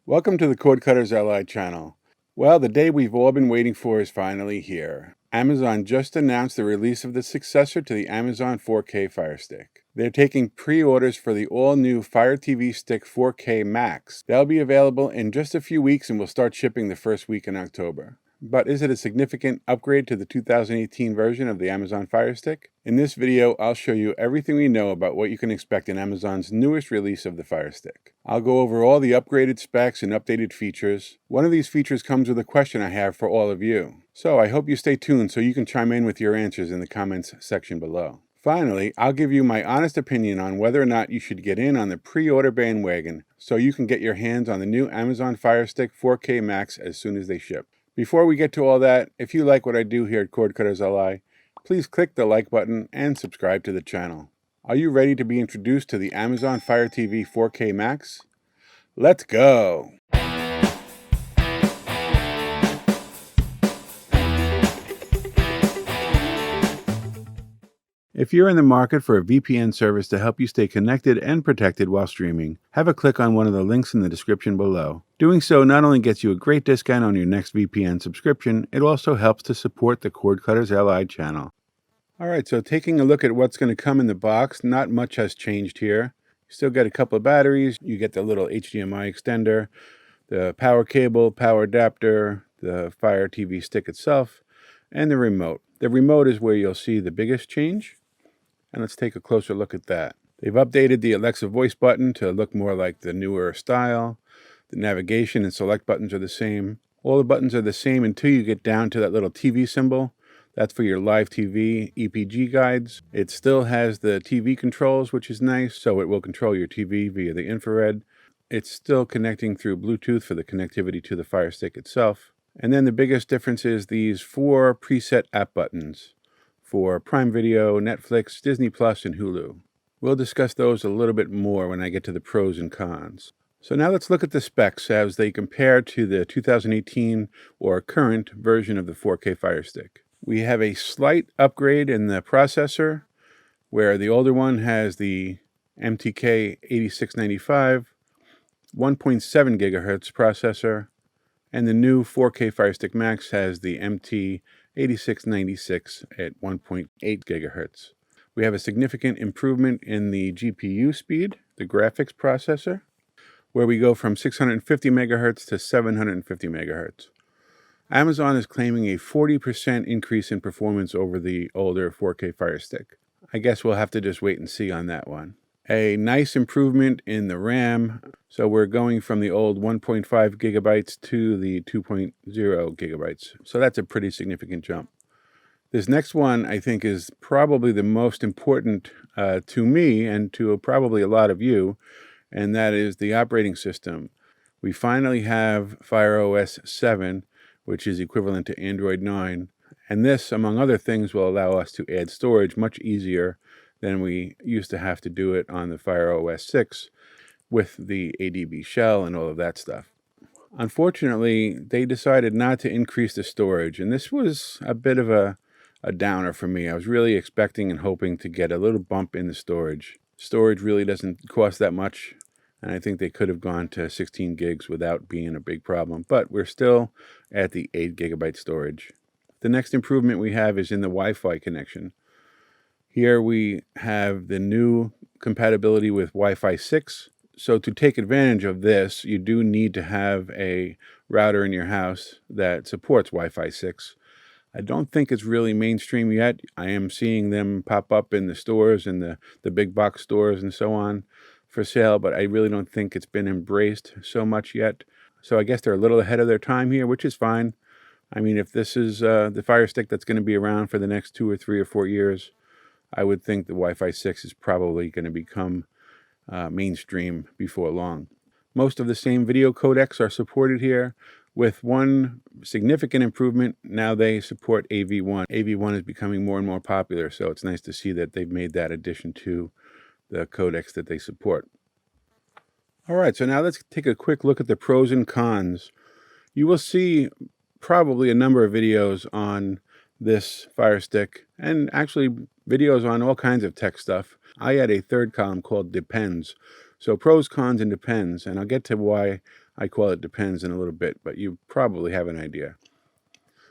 Welcome to the CordcuttersLI channel. Well, the day we've all been waiting for is finally here. Amazon just announced the release of the successor to the Amazon 4K Fire Stick. They're taking pre-orders for the all-new Fire TV Stick 4K Max. They'll be available in just a few weeks and will start shipping the first week in October. But is it a significant upgrade to the 2018 version of the Amazon Fire Stick? In this video, I'll show you everything we know about what you can expect in Amazon's newest release of the Fire Stick. I'll go over all the upgraded specs and updated features. One of these features comes with a question I have for all of you. So I hope you stay tuned so you can chime in with your answers in the comments section below. Finally, I'll give you my honest opinion on whether or not you should get in on the pre-order bandwagon so you can get your hands on the new Amazon Fire Stick 4K Max as soon as they ship. Before we get to all that, if you like what I do here at CordcuttersLI, please click the like button and subscribe to the channel. Are you ready to be introduced to the Amazon Fire TV 4K Max? Let's go! If you're in the market for a VPN service to help you stay connected and protected while streaming, have a click on one of the links in the description below. Doing so not only gets you a great discount on your next VPN subscription, it also helps to support the CordcuttersLI channel. Alright, so taking a look at what's going to come in the box, not much has changed here. You still get a couple of batteries, you get the little HDMI extender, the power cable, power adapter, the Fire TV stick itself, and the remote. The remote is where you'll see the biggest change. And let's take a closer look at that. They've updated the Alexa voice button to look more like the newer style. The navigation and select buttons are the same. All the buttons are the same until you get down to that little TV symbol. That's for your live TV EPG guides. It still has the TV controls, which is nice, so it will control your TV via the infrared. It's still connecting through Bluetooth for the connectivity to the Fire Stick itself. And then the biggest difference is these 4 preset app buttons for Prime Video, Netflix, Disney Plus, and Hulu. We'll discuss those a little bit more when I get to the pros and cons. So now let's look at the specs as they compare to the 2018 or current version of the 4K Fire Stick. We have a slight upgrade in the processor, where the older one has the MTK 8695, 1.7 gigahertz processor, and the new 4K Fire Stick Max has the MT 8696 at 1.8 gigahertz. We have a significant improvement in the GPU speed, the graphics processor, where we go from 650 megahertz to 750 megahertz. Amazon is claiming a 40% increase in performance over the older 4K Fire Stick. I guess we'll have to just wait and see on that one. A nice improvement in the RAM, so we're going from the old 1.5 gigabytes to the 2.0 gigabytes. So that's a pretty significant jump. This next one I think is probably the most important to me and to probably a lot of you, and that is the operating system. We finally have Fire OS 7, which is equivalent to Android 9, and this, among other things, will allow us to add storage much easier than we used to have to do it on the Fire OS 6 with the ADB shell and all of that stuff. Unfortunately, they decided not to increase the storage, and this was a bit of a downer for me. I was really expecting and hoping to get a little bump in the storage. Storage really doesn't cost that much, and I think they could have gone to 16 gigs without being a big problem, but we're still at the 8 gigabyte storage. The next improvement we have is in the Wi-Fi connection. Here we have the new compatibility with Wi-Fi 6. So to take advantage of this, you do need to have a router in your house that supports Wi-Fi 6. I don't think it's really mainstream yet. I am seeing them pop up in the stores and the big box stores and so on for sale, but I really don't think it's been embraced so much yet. So I guess they're a little ahead of their time here, which is fine. I mean, if this is the Fire Stick that's going to be around for the next 2 or 3 or 4 years, I would think the Wi-Fi 6 is probably going to become mainstream before long. Most of the same video codecs are supported here, with one significant improvement. Now they support AV1. AV1 is becoming more and more popular, so it's nice to see that they've made that addition to the codecs that they support. All right, so now let's take a quick look at the pros and cons. You will see probably a number of videos on this Fire Stick, and actually videos on all kinds of tech stuff. I had a third column called Depends. So pros, cons, and depends, and I'll get to why I call it depends in a little bit, but you probably have an idea.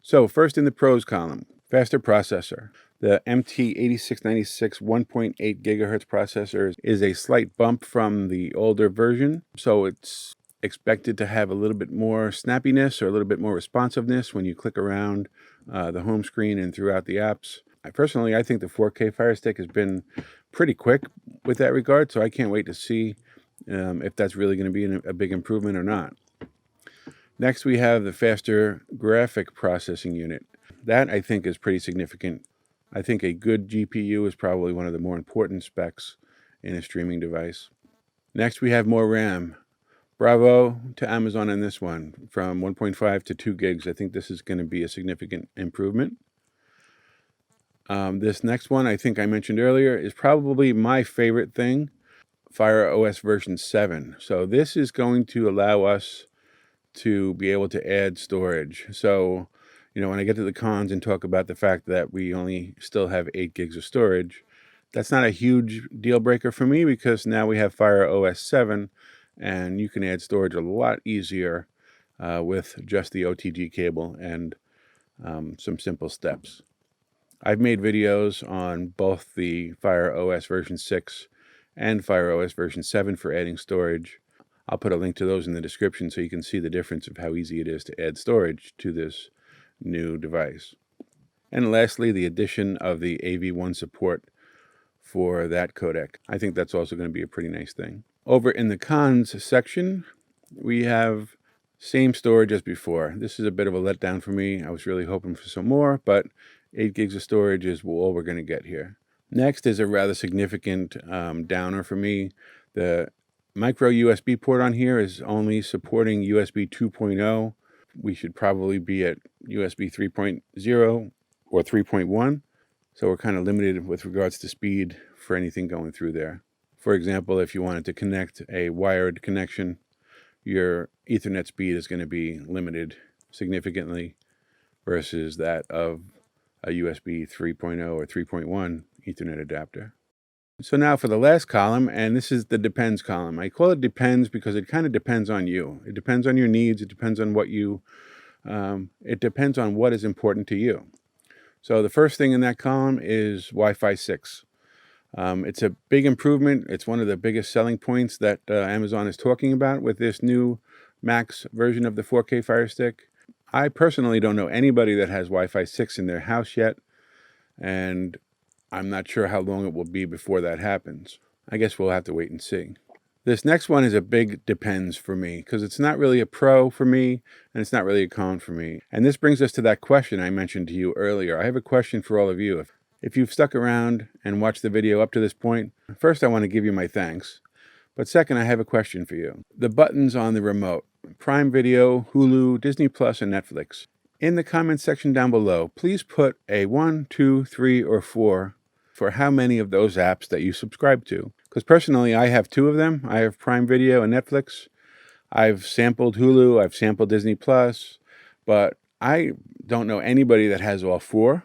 So first in the pros column, faster processor. The MT8696 1.8 gigahertz processor is a slight bump from the older version, so it's expected to have a little bit more snappiness or a little bit more responsiveness when you click around the home screen and throughout the apps. I think the 4K Firestick has been pretty quick with that regard, so I can't wait to see if that's really going to be a big improvement or not. Next, we have the faster graphic processing unit. That, I think, is pretty significant. I think a good GPU is probably one of the more important specs in a streaming device. Next, we have more RAM. Bravo to Amazon on this one, from 1.5 to 2 gigs. I think this is going to be a significant improvement. This next one, I think I mentioned earlier, is probably my favorite thing, Fire OS version 7. So this is going to allow us to be able to add storage. So, when I get to the cons and talk about the fact that we only still have 8 gigs of storage, that's not a huge deal breaker for me because now we have Fire OS 7 and you can add storage a lot easier with just the OTG cable and some simple steps. I've made videos on both the Fire OS version 6 and Fire OS version 7 for adding storage. I'll put a link to those in the description so you can see the difference of how easy it is to add storage to this new device. And lastly, the addition of the AV1 support for that codec. I think that's also going to be a pretty nice thing. Over in the cons section, we have same storage as before. This is a bit of a letdown for me. I was really hoping for some more, but 8 gigs of storage is all we're going to get here. Next is a rather significant downer for me. The micro USB port on here is only supporting USB 2.0. We should probably be at USB 3.0 or 3.1. So we're kind of limited with regards to speed for anything going through there. For example, if you wanted to connect a wired connection, your Ethernet speed is going to be limited significantly versus that of a USB 3.0 or 3.1 Ethernet adapter. So now for the last column, and this is the depends column. I call it depends because it kind of depends on you. It depends on your needs. It depends on it depends on what is important to you. So the first thing in that column is Wi-Fi 6. It's a big improvement. It's one of the biggest selling points that Amazon is talking about with this new Max version of the 4K Firestick. I personally don't know anybody that has Wi-Fi 6 in their house yet, and I'm not sure how long it will be before that happens. I guess we'll have to wait and see. This next one is a big depends for me because it's not really a pro for me and it's not really a con for me. And this brings us to that question I mentioned to you earlier. I have a question for all of you. If you've stuck around and watched the video up to this point, first I want to give you my thanks. But second, I have a question for you. The buttons on the remote, Prime Video, Hulu, Disney Plus, and Netflix. In the comments section down below, please put a 1, 2, 3, or 4 for how many of those apps that you subscribe to. Because personally, I have 2 of them. I have Prime Video and Netflix. I've sampled Hulu, I've sampled Disney Plus, but I don't know anybody that has all 4.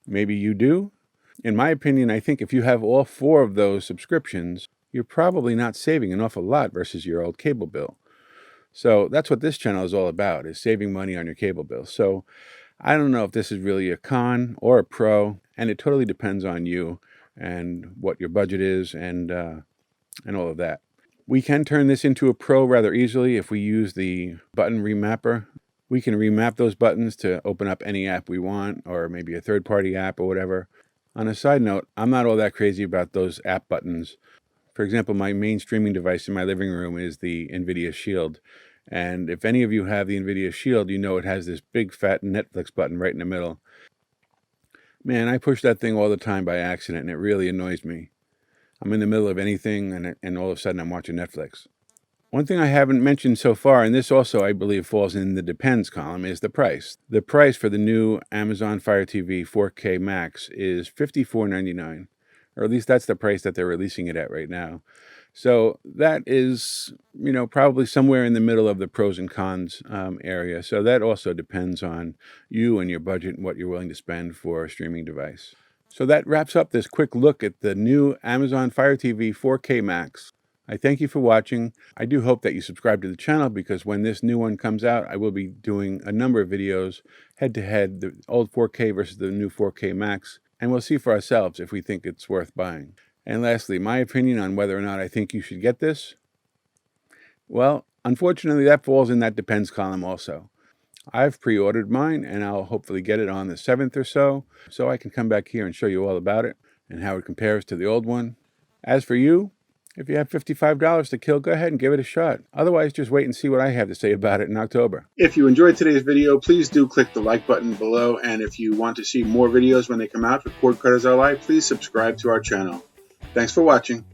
Maybe you do. In my opinion, I think if you have all 4 of those subscriptions, you're probably not saving an awful lot versus your old cable bill. So that's what this channel is all about, is saving money on your cable bill. So I don't know if this is really a con or a pro, and it totally depends on you and what your budget is and all of that. We can turn this into a pro rather easily if we use the button remapper. We can remap those buttons to open up any app we want, or maybe a third-party app or whatever. On a side note, I'm not all that crazy about those app buttons. For example, my main streaming device in my living room is the NVIDIA Shield. And if any of you have the NVIDIA Shield, you know it has this big fat Netflix button right in the middle. Man, I push that thing all the time by accident, and it really annoys me. I'm in the middle of anything, and all of a sudden I'm watching Netflix. One thing I haven't mentioned so far, and this also I believe falls in the depends column, is the price. The price for the new Amazon Fire TV 4K Max is $54.99, or at least that's the price that they're releasing it at right now. So that is, probably somewhere in the middle of the pros and cons area. So that also depends on you and your budget and what you're willing to spend for a streaming device. So that wraps up this quick look at the new Amazon Fire TV 4K Max. I thank you for watching. I do hope that you subscribe to the channel, because when this new one comes out, I will be doing a number of videos head-to-head, the old 4K versus the new 4K Max, and we'll see for ourselves if we think it's worth buying. And lastly, my opinion on whether or not I think you should get this. Well, unfortunately, that falls in that depends column also. I've pre-ordered mine, and I'll hopefully get it on the 7th or so I can come back here and show you all about it and how it compares to the old one. As for you, if you have $55 to kill, go ahead and give it a shot. Otherwise, just wait and see what I have to say about it in October. If you enjoyed today's video, please do click the like button below, and if you want to see more videos when they come out for CordcuttersLI, please subscribe to our channel. Thanks for watching.